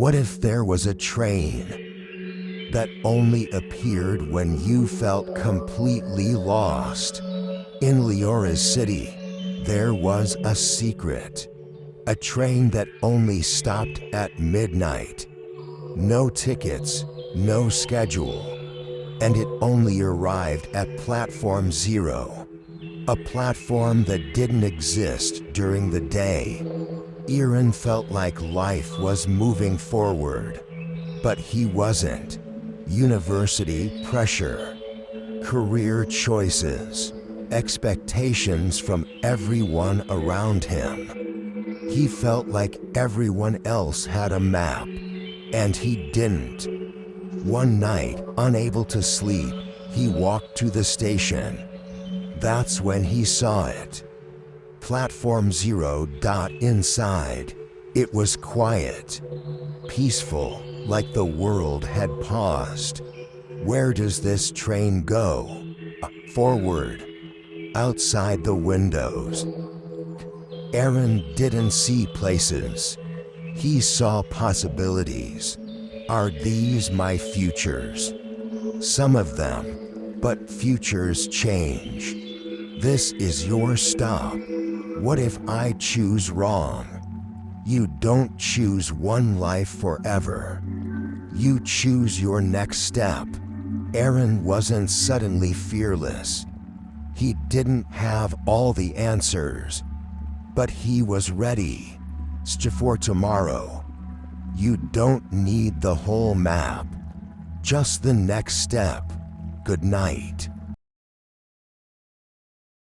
What if there was a train that only appeared when you felt completely lost? In Leora's city, there was a secret. A train that only stopped at midnight. No tickets, no schedule. And it only arrived at Platform Zero. A platform that didn't exist during the day. Aaron felt like life was moving forward, but he wasn't. University pressure, career choices, expectations from everyone around him. He felt like everyone else had a map, and he didn't. One night, unable to sleep, he walked to the station. That's when he saw it. Platform Zero. Inside, it was quiet, peaceful, like the world had paused. Where does this train go? Forward. Outside the windows. Aaron didn't see places. He saw possibilities. Are these my futures? Some of them, but futures change. This is your stop. What if I choose wrong? You don't choose one life forever. You choose your next step. Aaron wasn't suddenly fearless. He didn't have all the answers, but he was ready. For tomorrow. You don't need the whole map, just the next step. Good night.